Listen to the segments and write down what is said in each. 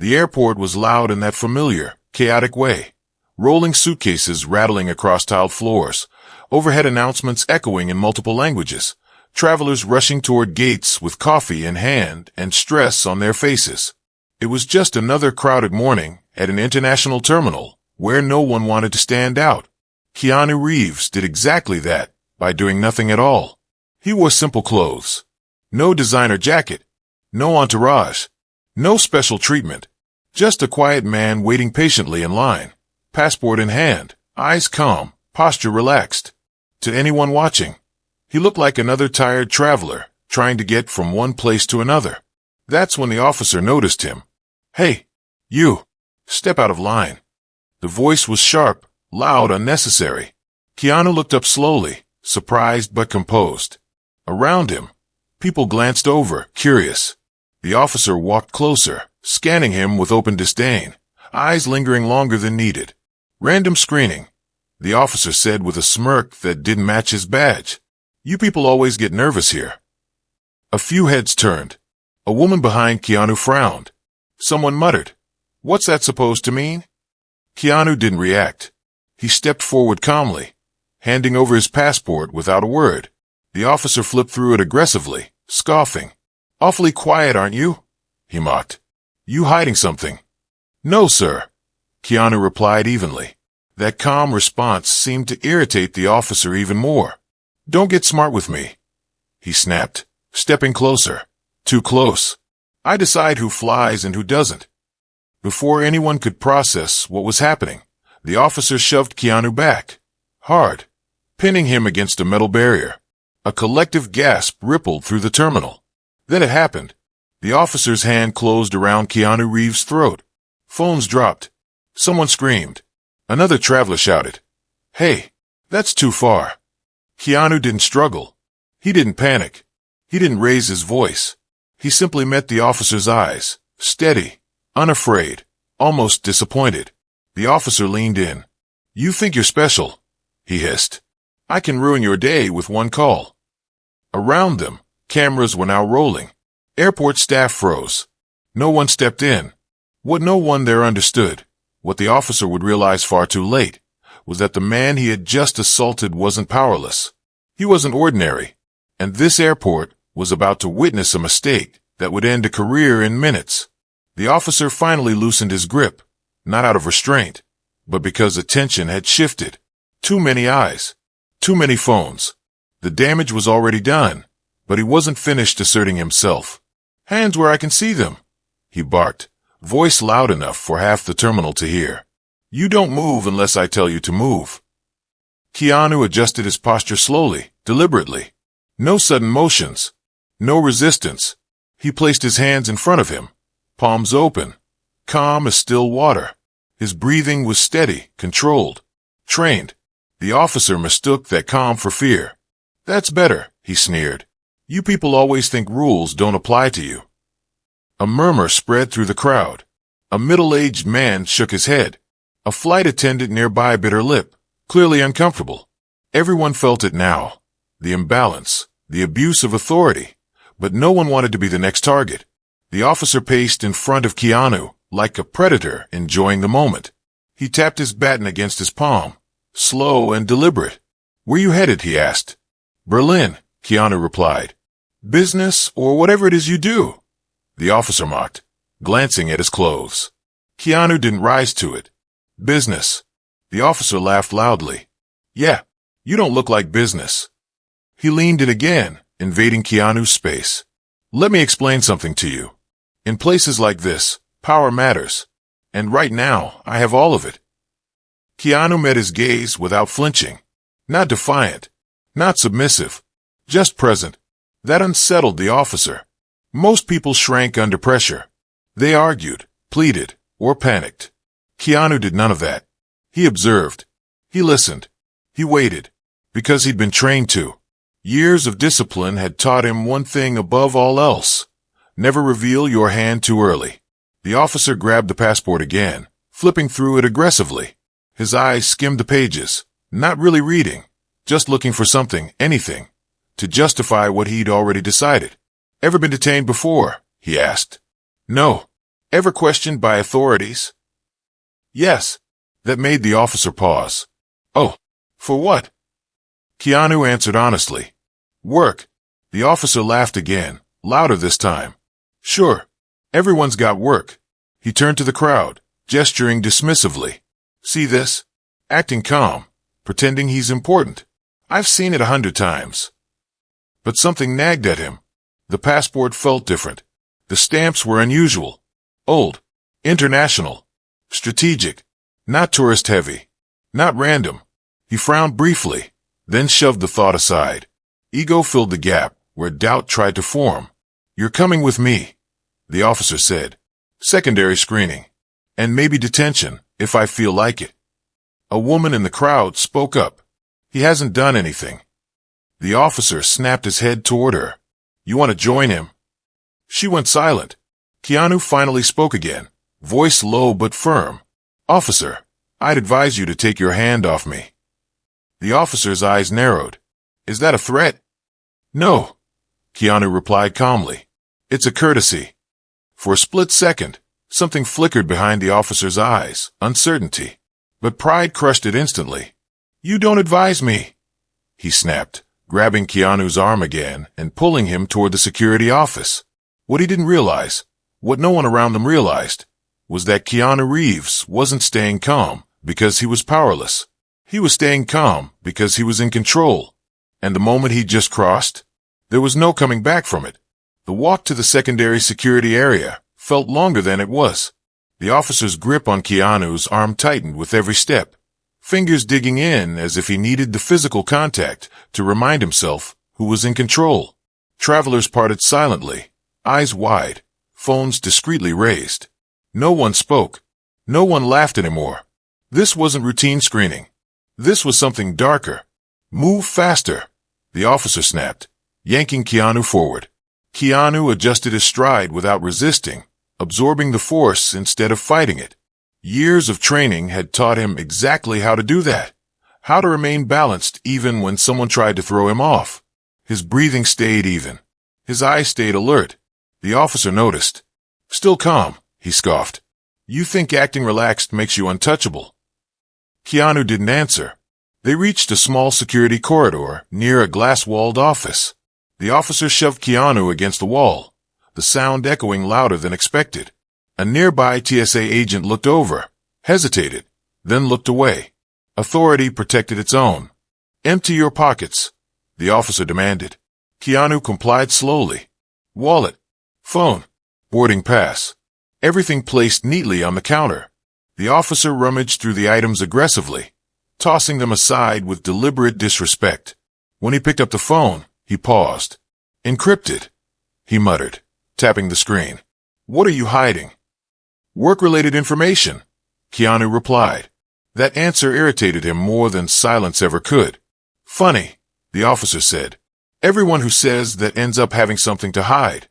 The airport was loud in that familiar, chaotic way. Rolling suitcases rattling across tiled floors, overhead announcements echoing in multiple languages, travelers rushing toward gates with coffee in hand and stress on their faces. It was just another crowded morning at an international terminal where no one wanted to stand out. Keanu Reeves did exactly that by doing nothing at all. He wore simple clothes. No designer jacket. No entourage. No special treatment. Just a quiet man waiting patiently in line. Passport in hand, eyes calm, posture relaxed. To anyone watching, he looked like another tired traveler trying to get from one place to another. That's when the officer noticed him. "Hey, you, step out of line." The voice was sharp, loud, unnecessary. Keanu looked up slowly, surprised but composed. Around him, people glanced over, curious. The officer walked closer, scanning him with open disdain, eyes lingering longer than needed. "Random screening," the officer said with a smirk that didn't match his badge. "You people always get nervous here." A few heads turned. A woman behind Keanu frowned. Someone muttered, "What's that supposed to mean?" Keanu didn't react. He stepped forward calmly, handing over his passport without a word. The officer flipped through it aggressively, scoffing. "Awfully quiet, aren't you?" he mocked. "You hiding something?" "No, sir," Keanu replied evenly. That calm response seemed to irritate the officer even more. "Don't get smart with me," he snapped, stepping closer. "Too close. I decide who flies and who doesn't." Before anyone could process what was happening, the officer shoved Keanu back, hard, pinning him against a metal barrier. A collective gasp rippled through the terminal. Then it happened. The officer's hand closed around Keanu Reeves' throat. Phones dropped. Someone screamed. Another traveler shouted, "Hey, that's too far." Keanu didn't struggle. He didn't panic. He didn't raise his voice. He simply met the officer's eyes, steady, unafraid, almost disappointed. The officer leaned in. "You think you're special," he hissed. "I can ruin your day with one call." Around them, cameras were now rolling. Airport staff froze. No one stepped in. What no one there understood, what the officer would realize far too late, was that the man he had just assaulted wasn't powerless. He wasn't ordinary, and this airport was about to witness a mistake that would end a career in minutes. The officer finally loosened his grip, not out of restraint, but because attention had shifted. Too many eyes. Too many phones. The damage was already done, but he wasn't finished asserting himself. "Hands where I can see them," he barked, voice loud enough for half the terminal to hear. "You don't move unless I tell you to move." Keanu adjusted his posture slowly, deliberately. No sudden motions. No resistance. He placed his hands in front of him, palms open, calm as still water. His breathing was steady, controlled, trained. The officer mistook that calm for fear. "That's better," he sneered. "You people always think rules don't apply to you." A murmur spread through the crowd. A middle-aged man shook his head. A flight attendant nearby bit her lip, clearly uncomfortable. Everyone felt it now. The imbalance, the abuse of authority. But no one wanted to be the next target. The officer paced in front of Keanu, like a predator enjoying the moment. He tapped his baton against his palm, slow and deliberate. "Where you headed?" he asked. "Berlin," Keanu replied. "Business or whatever it is you do," the officer mocked, glancing at his clothes. Keanu didn't rise to it. "Business." The officer laughed loudly. "Yeah, you don't look like business." He leaned in again, invading Keanu's space. "Let me explain something to you. In places like this, power matters. And right now, I have all of it." Keanu met his gaze without flinching. Not defiant. Not submissive. Just present. That unsettled the officer. Most people shrank under pressure. They argued, pleaded, or panicked. Keanu did none of that. He observed. He listened. He waited. Because he'd been trained to. Years of discipline had taught him one thing above all else. Never reveal your hand too early. The officer grabbed the passport again, flipping through it aggressively. His eyes skimmed the pages, not really reading, just looking for something, anything, to justify what he'd already decided. "Ever been detained before?" he asked. "No," Ever questioned by authorities? Yes. That made the officer pause. Oh, for what? Keanu answered honestly. Work. The officer laughed again, louder this time. Sure. Everyone's got work. He turned to the crowd, gesturing dismissively. See this? Acting calm, pretending he's important. I've seen it 100 times. But something nagged at him. The passport felt different. The stamps were unusual. Old. International. Strategic. Not tourist-heavy. Not random. He frowned briefly, then shoved the thought aside. Ego filled the gap where doubt tried to form. You're coming with me, the officer said. Secondary screening. And maybe detention, if I feel like it. A woman in the crowd spoke up. He hasn't done anything. The officer snapped his head toward her. You want to join him? She went silent. Keanu finally spoke again, voice low but firm. Officer, I'd advise you to take your hand off me. The officer's eyes narrowed. Is that a threat? No, Keanu replied calmly. It's a courtesy. For a split second, something flickered behind the officer's eyes, uncertainty. But pride crushed it instantly. You don't advise me, he snapped, grabbing Keanu's arm again and pulling him toward the security office. What he didn't realize, what no one around them realized, was that Keanu Reeves wasn't staying calm because he was powerless. He was staying calm because he was in control. And the moment he just crossed, there was no coming back from it. The walk to the secondary security area felt longer than it was. The officer's grip on Keanu's arm tightened with every step, fingers digging in as if he needed the physical contact to remind himself who was in control. Travelers parted silently, eyes wide, phones discreetly raised. No one spoke. No one laughed anymore. This wasn't routine screening. This was something darker. Move faster, the officer snapped, yanking Keanu forward. Keanu adjusted his stride without resisting, absorbing the force instead of fighting it. Years of training had taught him exactly how to do that, how to remain balanced even when someone tried to throw him off. His breathing stayed even. His eyes stayed alert. The officer noticed. Still calm, he scoffed. You think acting relaxed makes you untouchable? Keanu didn't answer. They reached a small security corridor near a glass-walled office. The officer shoved Keanu against the wall, the sound echoing louder than expected. A nearby TSA agent looked over, hesitated, then looked away. Authority protected its own. Empty your pockets, the officer demanded. Keanu complied slowly. Wallet, phone, boarding pass. Everything placed neatly on the counter. The officer rummaged through the items aggressively, tossing them aside with deliberate disrespect. When he picked up the phone, he paused. Encrypted, he muttered, tapping the screen. What are you hiding? Work-related information, Keanu replied. That answer irritated him more than silence ever could. Funny, the officer said. Everyone who says that ends up having something to hide.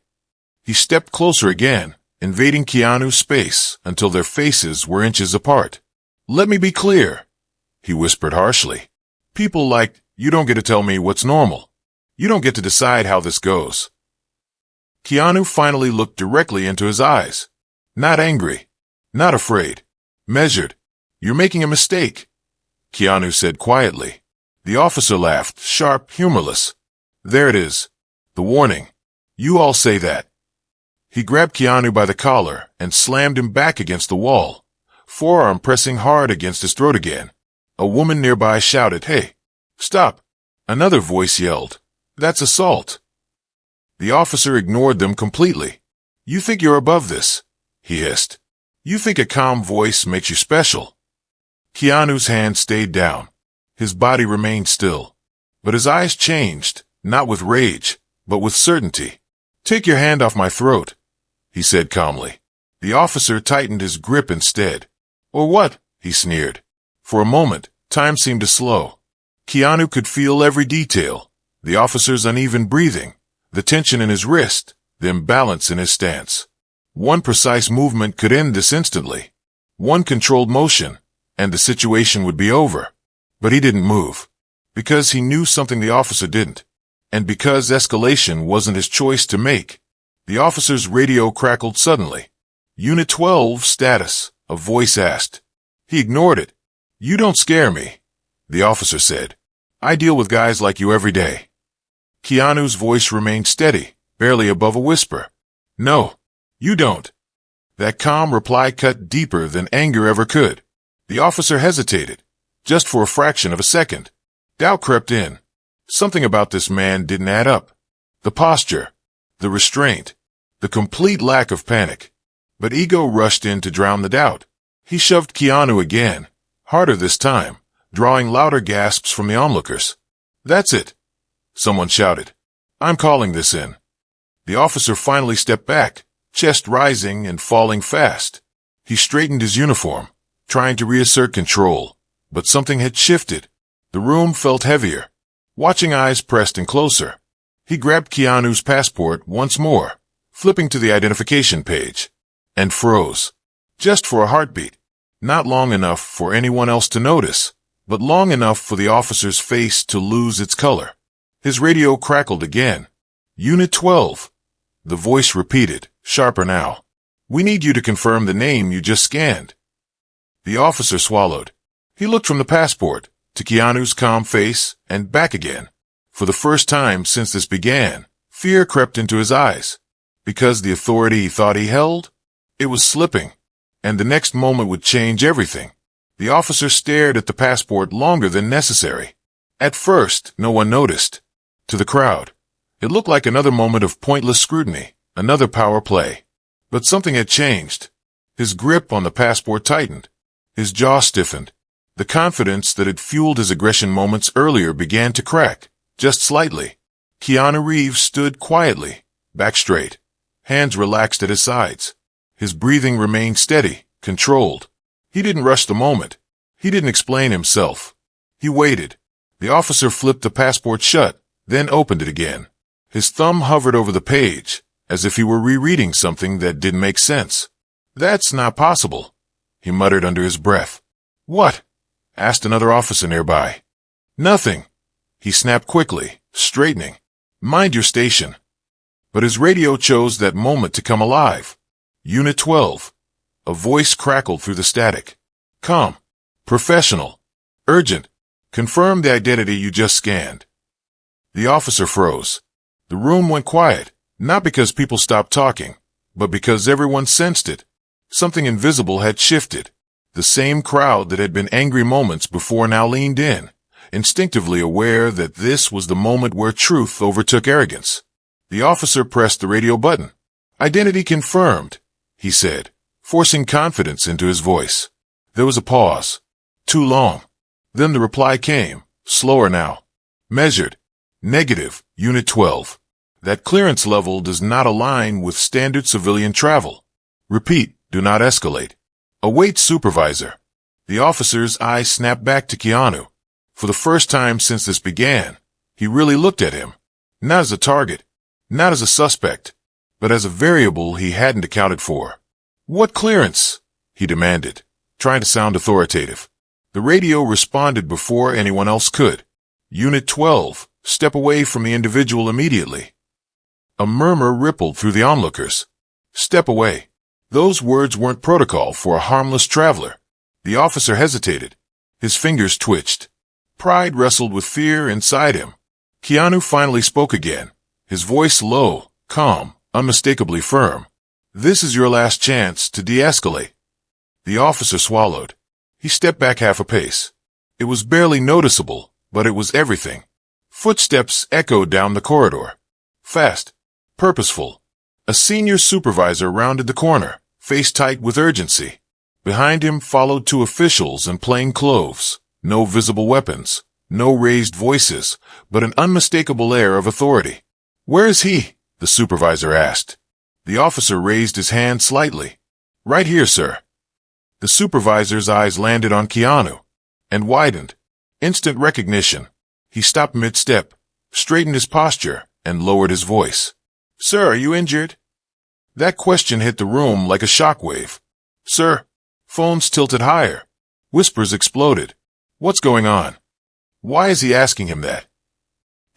He stepped closer again, invading Keanu's space until their faces were inches apart. Let me be clear, he whispered harshly. People like you don't get to tell me what's normal. You don't get to decide how this goes. Keanu finally looked directly into his eyes. Not angry. Not afraid. Measured. You're making a mistake, Keanu said quietly. The officer laughed, sharp, humorless. There it is. The warning. You all say that. He grabbed Keanu by the collar and slammed him back against the wall, forearm pressing hard against his throat again. A woman nearby shouted, Hey, stop. Another voice yelled, That's assault. The officer ignored them completely. You think you're above this, he hissed. You think a calm voice makes you special. Keanu's hand stayed down. His body remained still. But his eyes changed, not with rage, but with certainty. Take your hand off my throat, he said calmly. The officer tightened his grip instead. Or what? He sneered. For a moment, time seemed to slow. Keanu could feel every detail. The officer's uneven breathing, the tension in his wrist, the imbalance in his stance. One precise movement could end this instantly. One controlled motion, and the situation would be over. But he didn't move. Because he knew something the officer didn't. And because escalation wasn't his choice to make. The officer's radio crackled suddenly. Unit 12 status, a voice asked. He ignored it. You don't scare me, the officer said. I deal with guys like you every day. Keanu's voice remained steady, barely above a whisper. No, you don't. That calm reply cut deeper than anger ever could. The officer hesitated, just for a fraction of a second. Doubt crept in. Something about this man didn't add up. The posture, the restraint, the complete lack of panic. But ego rushed in to drown the doubt. He shoved Keanu again, harder this time, drawing louder gasps from the onlookers. That's it, someone shouted. I'm calling this in. The officer finally stepped back, chest rising and falling fast. He straightened his uniform, trying to reassert control, but something had shifted. The room felt heavier. Watching eyes pressed in closer. He grabbed Keanu's passport once more, flipping to the identification page, and froze. Just for a heartbeat. Not long enough for anyone else to notice, but long enough for the officer's face to lose its color. His radio crackled again. Unit 12. The voice repeated, sharper now. We need you to confirm the name you just scanned. The officer swallowed. He looked from the passport to Keanu's calm face and back again. For the first time since this began, fear crept into his eyes. Because the authority he thought he held, it was slipping, and the next moment would change everything. The officer stared at the passport longer than necessary. At first, no one noticed. To the crowd, it looked like another moment of pointless scrutiny, another power play. But something had changed. His grip on the passport tightened. His jaw stiffened. The confidence that had fueled his aggression moments earlier began to crack, just slightly. Keanu Reeves stood quietly, back straight, hands relaxed at his sides. His breathing remained steady, controlled. He didn't rush the moment. He didn't explain himself. He waited. The officer flipped the passport shut, then opened it again. His thumb hovered over the page, as if he were rereading something that didn't make sense. That's not possible, he muttered under his breath. What? Asked another officer nearby. Nothing, he snapped quickly, straightening. Mind your station. But his radio chose that moment to come alive. Unit 12. A voice crackled through the static. Calm. Professional. Urgent. Confirm the identity you just scanned. The officer froze. The room went quiet, not because people stopped talking, but because everyone sensed it. Something invisible had shifted. The same crowd that had been angry moments before now leaned in, instinctively aware that this was the moment where truth overtook arrogance. The officer pressed the radio button. Identity confirmed, he said, forcing confidence into his voice. There was a pause. Too long. Then the reply came, slower now. Measured. Negative, Unit 12. That clearance level does not align with standard civilian travel. Repeat, do not escalate. Await supervisor. The officer's eyes snapped back to Keanu. For the first time since this began, he really looked at him. Not as a target, not as a suspect, but as a variable he hadn't accounted for. What clearance? He demanded, trying to sound authoritative. The radio responded before anyone else could. Unit 12, step away from the individual immediately. A murmur rippled through the onlookers. Step away. Those words weren't protocol for a harmless traveler. The officer hesitated. His fingers twitched. Pride wrestled with fear inside him. Keanu finally spoke again, his voice low, calm, unmistakably firm. This is your last chance to de-escalate. The officer swallowed. He stepped back half a pace. It was barely noticeable, but it was everything. Footsteps echoed down the corridor. Fast. Purposeful. A senior supervisor rounded the corner, face tight with urgency. Behind him followed two officials in plain clothes. No visible weapons, no raised voices, but an unmistakable air of authority. Where is he? The supervisor asked. The officer raised his hand slightly. Right here, sir. The supervisor's eyes landed on Keanu and widened. Instant recognition. He stopped mid-step, straightened his posture, and lowered his voice. Sir, are you injured? That question hit the room like a shockwave. Sir. Phones tilted higher. Whispers exploded. What's going on? Why is he asking him that?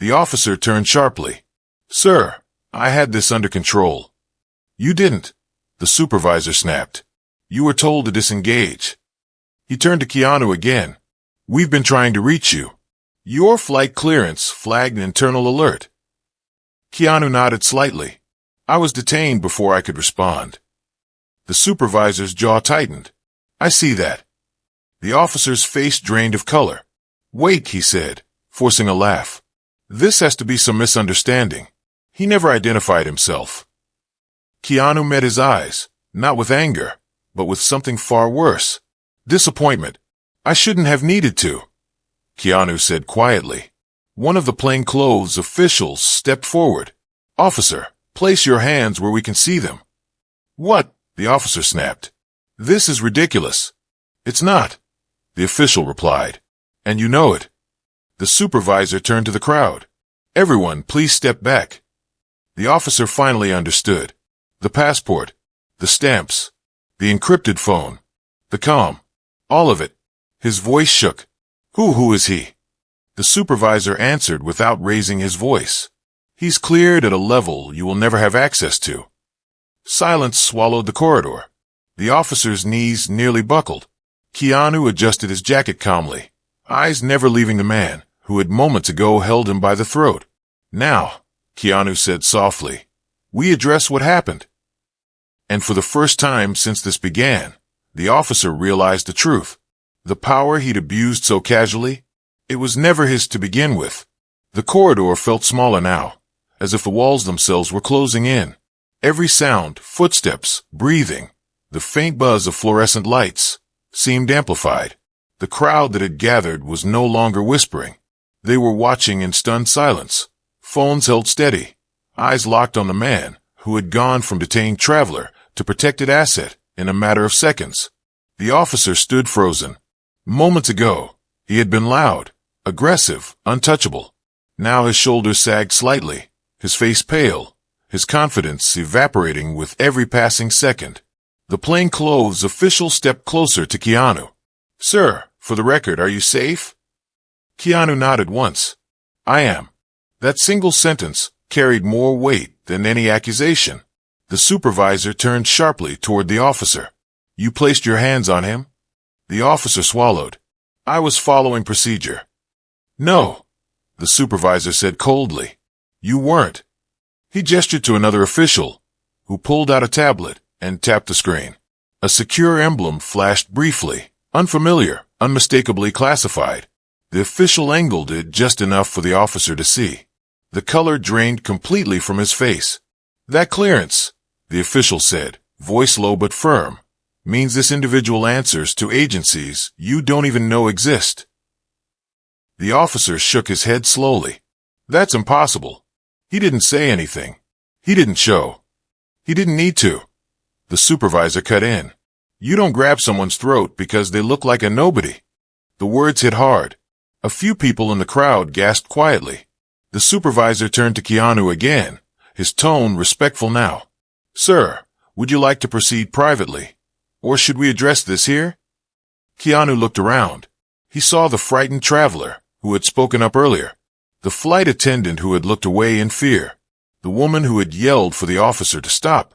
The officer turned sharply. Sir, I had this under control. You didn't. The the supervisor snapped. You were told to disengage. He turned to Keanu again. We've been trying to reach you. Your flight clearance flagged an internal alert. Keanu nodded slightly. I was detained before I could respond. The supervisor's jaw tightened. I see that. The officer's face drained of color. Wait, he said, forcing a laugh. This has to be some misunderstanding. He never identified himself. Keanu met his eyes, not with anger, but with something far worse. Disappointment. I shouldn't have needed to, Keanu said quietly. One of the plainclothes officials stepped forward. Officer, place your hands where we can see them. What? The officer snapped. This is ridiculous. It's not, the official replied. And you know it. The supervisor turned to the crowd. Everyone, please step back. The officer finally understood. The passport, the stamps, the encrypted phone, the comm, all of it. His voice shook. Who is he? The supervisor answered without raising his voice. He's cleared at a level you will never have access to. Silence swallowed the corridor. The officer's knees nearly buckled. Keanu adjusted his jacket calmly, eyes never leaving the man who had moments ago held him by the throat. Now, Keanu said softly, we address what happened. And for the first time since this began, the officer realized the truth. The power he'd abused so casually, it was never his to begin with. The corridor felt smaller now, as if the walls themselves were closing in. Every sound, footsteps, breathing, the faint buzz of fluorescent lights, seemed amplified. The crowd that had gathered was no longer whispering. They were watching in stunned silence, phones held steady, eyes locked on the man who had gone from detained traveler to protected asset in a matter of seconds. The officer stood frozen. Moments ago, he had been loud, aggressive, untouchable. Now his shoulders sagged slightly, his face pale, his confidence evaporating with every passing second. The plainclothes official stepped closer to Keanu. Sir, for the record, are you safe? Keanu nodded once. I am. That single sentence carried more weight than any accusation. The supervisor turned sharply toward the officer. You placed your hands on him? The officer swallowed. I was following procedure. No, the supervisor said coldly. You weren't. He gestured to another official, who pulled out a tablet and tapped the screen. A secure emblem flashed briefly, unfamiliar, unmistakably classified. The official angled it just enough for the officer to see. The color drained completely from his face. That clearance, the official said, voice low but firm, means this individual answers to agencies you don't even know exist. The officer shook his head slowly. That's impossible. He didn't say anything. He didn't show. He didn't need to. The supervisor cut in. You don't grab someone's throat because they look like a nobody. The words hit hard. A few people in the crowd gasped quietly. The supervisor turned to Keanu again, his tone respectful now. Sir, would you like to proceed privately? Or should we address this here? Keanu looked around. He saw the frightened traveler who had spoken up earlier, the flight attendant who had looked away in fear, the woman who had yelled for the officer to stop,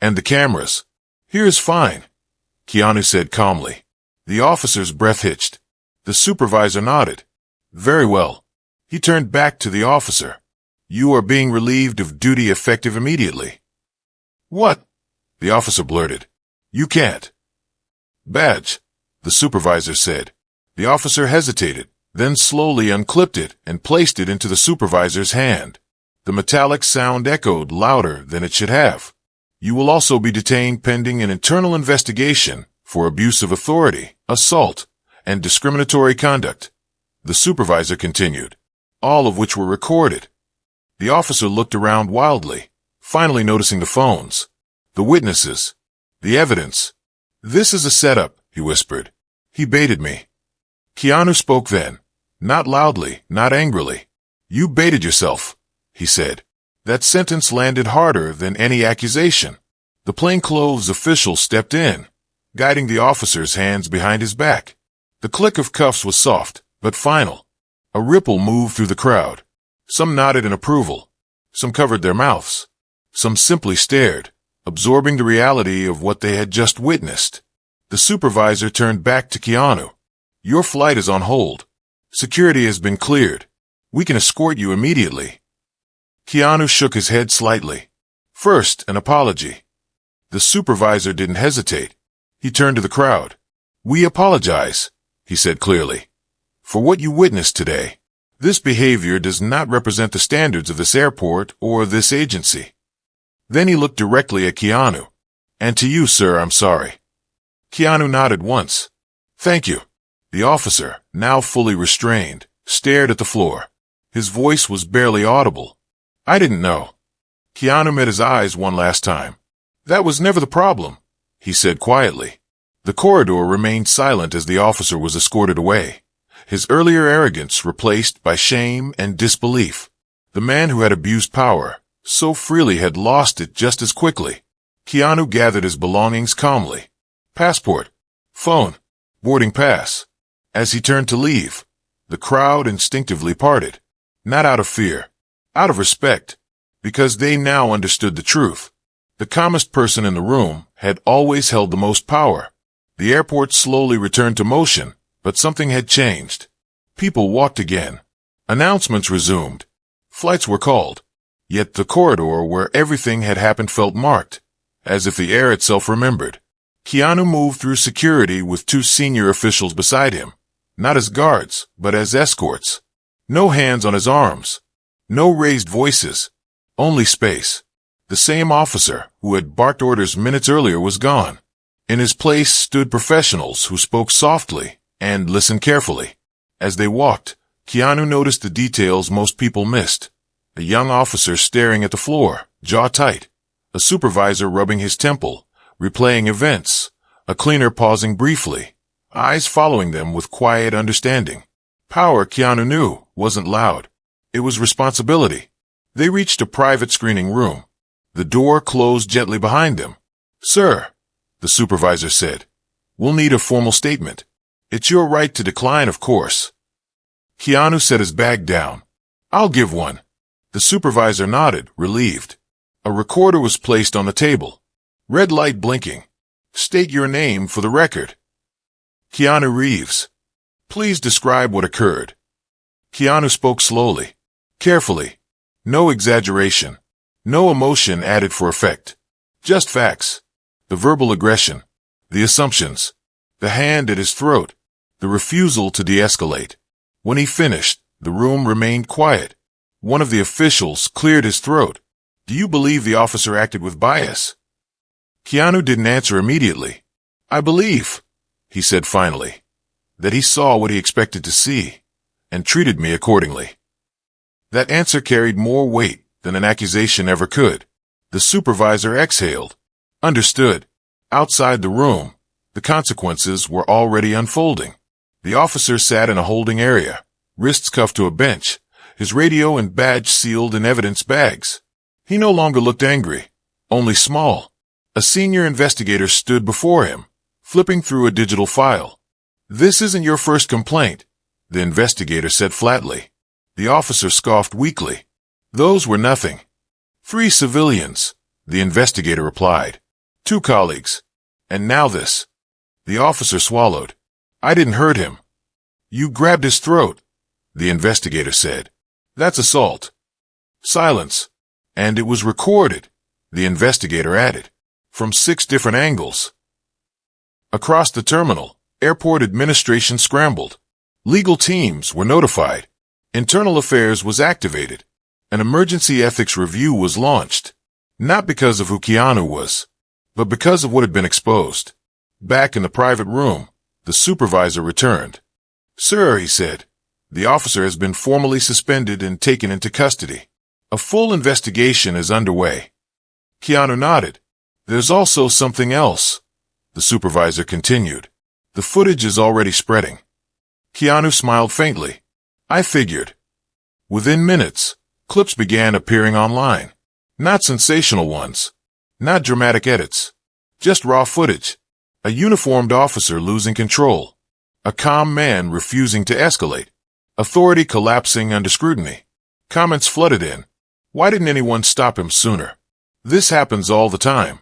and the cameras. Here's fine, Keanu said calmly. The officer's breath hitched. The supervisor nodded. Very well. He turned back to the officer. You are being relieved of duty effective immediately. What? The officer blurted. You can't. Badge, the supervisor said. The officer hesitated, then slowly unclipped it and placed it into the supervisor's hand. The metallic sound echoed louder than it should have. You will also be detained pending an internal investigation for abuse of authority, assault, and discriminatory conduct. The supervisor continued, all of which were recorded. The officer looked around wildly, finally noticing the phones, the witnesses, the evidence. This is a setup, he whispered. He baited me. Keanu spoke then, not loudly, not angrily. You baited yourself, he said. That sentence landed harder than any accusation. The plainclothes official stepped in, guiding the officer's hands behind his back. The click of cuffs was soft, but final. A ripple moved through the crowd. Some nodded in approval. Some covered their mouths. Some simply stared, absorbing the reality of what they had just witnessed. The supervisor turned back to Keanu. Your flight is on hold. Security has been cleared. We can escort you immediately. Keanu shook his head slightly. First, an apology. The supervisor didn't hesitate. He turned to the crowd. We apologize, he said clearly, for what you witnessed today. This behavior does not represent the standards of this airport or this agency. Then he looked directly at Keanu. And to you, sir, I'm sorry. Keanu nodded once. Thank you. The officer, now fully restrained, stared at the floor. His voice was barely audible. I didn't know. Keanu met his eyes one last time. That was never the problem, he said quietly. The corridor remained silent as the officer was escorted away, his earlier arrogance replaced by shame and disbelief. The man who had abused power so freely had lost it just as quickly. Keanu gathered his belongings calmly. Passport, phone, boarding pass. As he turned to leave, the crowd instinctively parted, not out of fear, out of respect, because they now understood the truth. The calmest person in the room had always held the most power. The airport slowly returned to motion, but something had changed. People walked again. Announcements resumed. Flights were called. Yet the corridor where everything had happened felt marked, as if the air itself remembered. Keanu moved through security with two senior officials beside him, not as guards, but as escorts. No hands on his arms. No raised voices. Only space. The same officer who had barked orders minutes earlier was gone. In his place stood professionals who spoke softly and listened carefully. As they walked, Keanu noticed the details most people missed. A young officer staring at the floor, jaw tight. A supervisor rubbing his temple, replaying events. A cleaner pausing briefly, eyes following them with quiet understanding. Power, Keanu knew, wasn't loud. It was responsibility. They reached a private screening room. The door closed gently behind them. Sir, the supervisor said, we'll need a formal statement. It's your right to decline, of course. Keanu set his bag down. I'll give one. The supervisor nodded, relieved. A recorder was placed on the table. Red light blinking. State your name for the record. Keanu Reeves. Please describe what occurred. Keanu spoke slowly, carefully. No exaggeration. No emotion added for effect. Just facts. The verbal aggression. The assumptions. The hand at his throat. The refusal to de-escalate. When he finished, the room remained quiet. One of the officials cleared his throat. Do you believe the officer acted with bias? Keanu didn't answer immediately. I believe, he said finally, that he saw what he expected to see, and treated me accordingly. That answer carried more weight than an accusation ever could. The supervisor exhaled. Understood. Outside the room, the consequences were already unfolding. The officer sat in a holding area, wrists cuffed to a bench, his radio and badge sealed in evidence bags. He no longer looked angry, only small. A senior investigator stood before him, flipping through a digital file. This isn't your first complaint, the investigator said flatly. The officer scoffed weakly. Those were nothing. 3 civilians, the investigator replied. 2 colleagues. And now this. The officer swallowed. I didn't hurt him. You grabbed his throat, the investigator said. That's assault. Silence. And it was recorded, the investigator added, from 6 different angles. Across the terminal, airport administration scrambled. Legal teams were notified. Internal affairs was activated. An emergency ethics review was launched. Not because of who Keanu was, but because of what had been exposed. Back in the private room, the supervisor returned. Sir, he said, the officer has been formally suspended and taken into custody. A full investigation is underway. Keanu nodded. There's also something else, the supervisor continued. The footage is already spreading. Keanu smiled faintly. I figured. Within minutes, clips began appearing online. Not sensational ones. Not dramatic edits. Just raw footage. A uniformed officer losing control. A calm man refusing to escalate. Authority collapsing under scrutiny. Comments flooded in. Why didn't anyone stop him sooner? This happens all the time.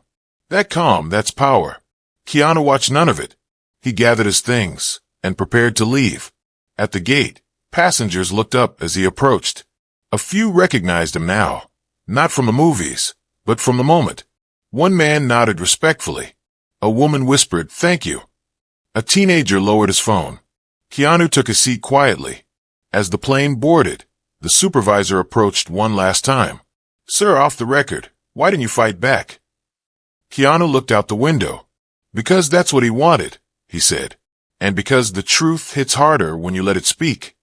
That calm, that's power. Keanu watched none of it. He gathered his things and prepared to leave. At the gate, passengers looked up as he approached. A few recognized him now, not from the movies, but from the moment. One man nodded respectfully. A woman whispered, "Thank you." A teenager lowered his phone. Keanu took a seat quietly. As the plane boarded, the supervisor approached one last time. "Sir, off the record, why didn't you fight back?" Keanu looked out the window. "Because that's what he wanted," he said. "And because the truth hits harder when you let it speak."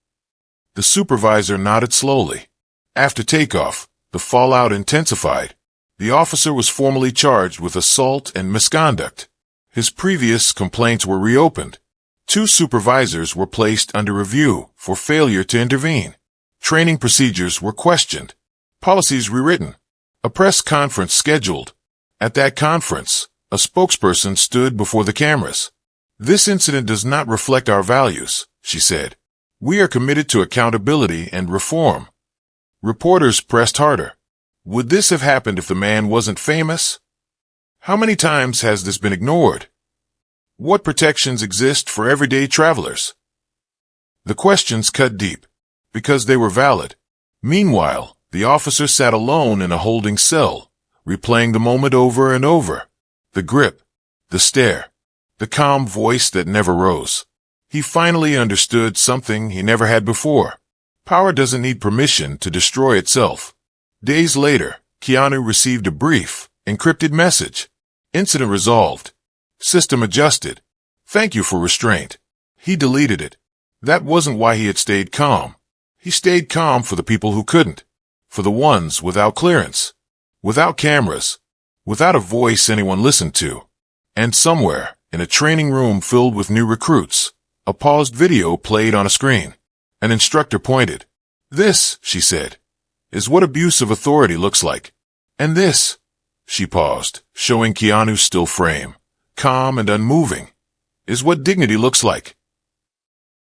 The supervisor nodded slowly. After takeoff, the fallout intensified. The officer was formally charged with assault and misconduct. His previous complaints were reopened. 2 supervisors were placed under review for failure to intervene. Training procedures were questioned. Policies rewritten. A press conference scheduled. At that conference, a spokesperson stood before the cameras. "This incident does not reflect our values," she said. "We are committed to accountability and reform." Reporters pressed harder. Would this have happened if the man wasn't famous? How many times has this been ignored? What protections exist for everyday travelers? The questions cut deep, because they were valid. Meanwhile, the officer sat alone in a holding cell, replaying the moment over and over. The grip, the stare, the calm voice that never rose. He finally understood something he never had before. Power doesn't need permission to destroy itself. Days later, Keanu received a brief, encrypted message. Incident resolved. System adjusted. Thank you for restraint. He deleted it. That wasn't why he had stayed calm. He stayed calm for the people who couldn't. For the ones without clearance. Without cameras. Without a voice anyone listened to. And somewhere, in a training room filled with new recruits, a paused video played on a screen. An instructor pointed. "This," she said, "is what abuse of authority looks like. And this," she paused, showing Keanu's still frame, calm and unmoving, "is what dignity looks like."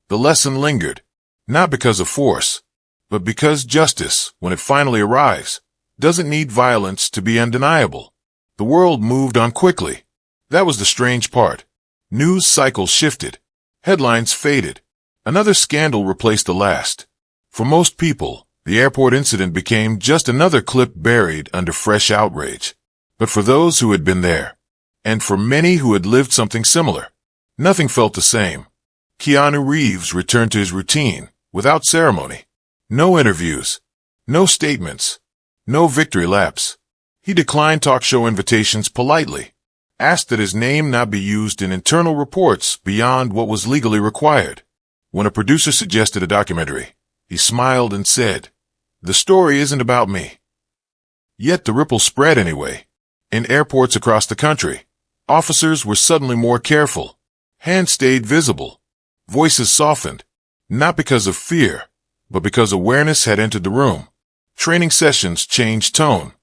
The lesson lingered, not because of force, but because justice, when it finally arrives, doesn't need violence to be undeniable. The world moved on quickly. That was the strange part. News cycles shifted. Headlines faded. Another scandal replaced the last. For most people, the airport incident became just another clip buried under fresh outrage. But for those who had been there, and for many who had lived something similar, nothing felt the same. Keanu Reeves returned to his routine, without ceremony. No interviews. No statements. No victory laps. He declined talk show invitations politely, asked that his name not be used in internal reports beyond what was legally required. When a producer suggested a documentary, he smiled and said, "The story isn't about me." Yet the ripple spread anyway. In airports across the country, officers were suddenly more careful. Hands stayed visible. Voices softened, not because of fear, but because awareness had entered the room. Training sessions changed tone.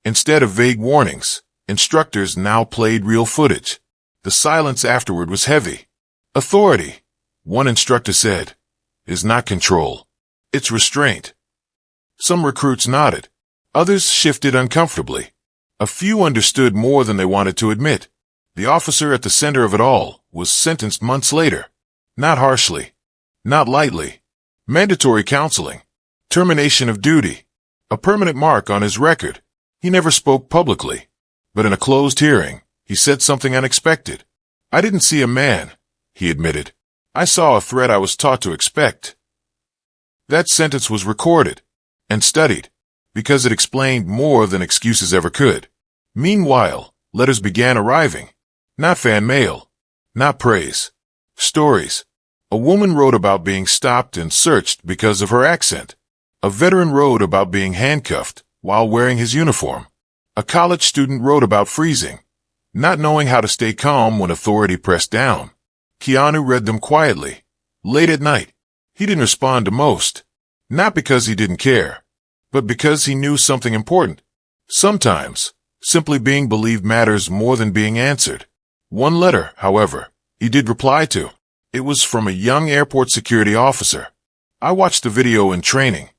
Instead of vague warnings, instructors now played real footage. The silence afterward was heavy. Authority, one instructor said, is not control. It's restraint. Some recruits nodded. Others shifted uncomfortably. A few understood more than they wanted to admit. The officer at the center of it all was sentenced months later. Not harshly. Not lightly. Mandatory counseling. Termination of duty. A permanent mark on his record. He never spoke publicly. But in a closed hearing, he said something unexpected. "I didn't see a man," he admitted. "I saw a threat I was taught to expect." That sentence was recorded and studied because it explained more than excuses ever could. Meanwhile, letters began arriving. Not fan mail. Not praise. Stories. A woman wrote about being stopped and searched because of her accent. A veteran wrote about being handcuffed while wearing his uniform. A college student wrote about freezing, not knowing how to stay calm when authority pressed down. Keanu read them quietly, late at night. He didn't respond to most, not because he didn't care, but because he knew something important. Sometimes, simply being believed matters more than being answered. One letter, however, he did reply to. It was from a young airport security officer. "I watched the video in training.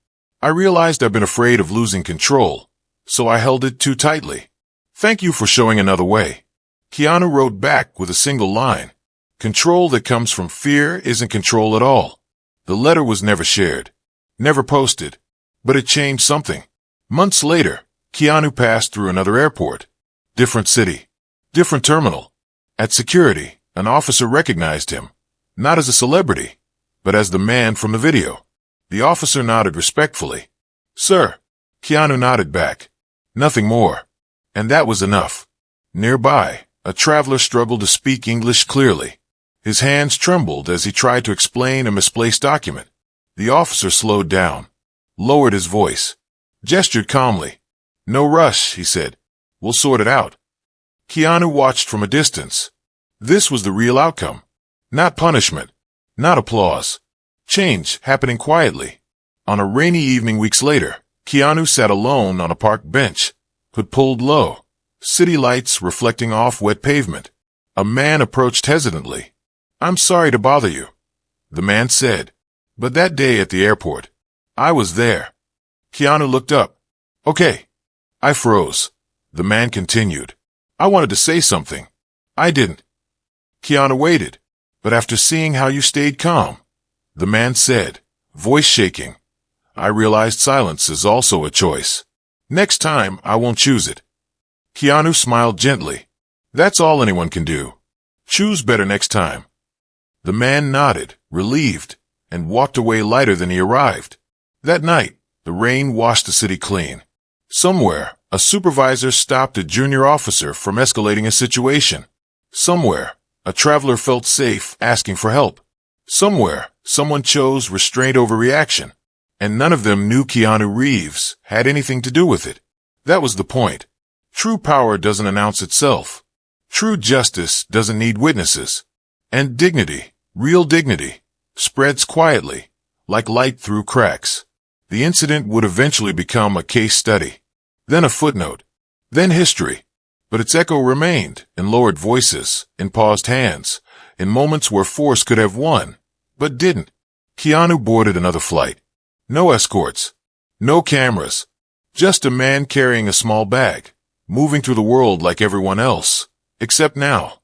I realized I've been afraid of losing control, so I held it too tightly. Thank you for showing another way. Keanu wrote back with a single line. Control that comes from fear isn't control at all. The letter was never shared, never posted, but it changed something. Months later, Keanu passed through another airport. Different city, different terminal. At security, an officer recognized him, not as a celebrity, but as the man from the video. The officer nodded respectfully. Sir. Keanu nodded back. Nothing more. And that was enough. Nearby, a traveler struggled to speak English clearly. His hands trembled as he tried to explain a misplaced document. The officer slowed down, lowered his voice, gestured calmly. No rush, he said. We'll sort it out. Keanu watched from a distance. This was the real outcome. Not punishment, not applause. Change happening quietly. On a rainy evening weeks later, Keanu sat alone on a park bench, hood pulled low, city lights reflecting off wet pavement. A man approached hesitantly. I'm sorry to bother you, the man said. But that day at the airport, I was there. Keanu looked up. Okay. I froze. The man continued. I wanted to say something. I didn't. Keanu waited. But after seeing how you stayed calm, the man said, voice shaking, I realized silence is also a choice. Next time, I won't choose it. Keanu smiled gently. That's all anyone can do. Choose better next time. The man nodded, relieved, and walked away lighter than he arrived. That night, the rain washed the city clean. Somewhere, a supervisor stopped a junior officer from escalating a situation. Somewhere, a traveler felt safe asking for help. Somewhere, someone chose restraint over reaction. And none of them knew Keanu Reeves had anything to do with it. That was the point. True power doesn't announce itself. True justice doesn't need witnesses. And dignity, real dignity, spreads quietly, like light through cracks. The incident would eventually become a case study, then a footnote, then history. But its echo remained in lowered voices, in paused hands, in moments where force could have won, but didn't. Keanu boarded another flight. No escorts, no cameras, just a man carrying a small bag, moving through the world like everyone else. Except now,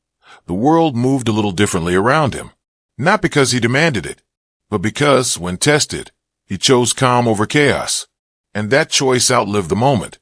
the world moved a little differently around him. Not because he demanded it, but because, when tested, he chose calm over chaos. And that choice outlived the moment.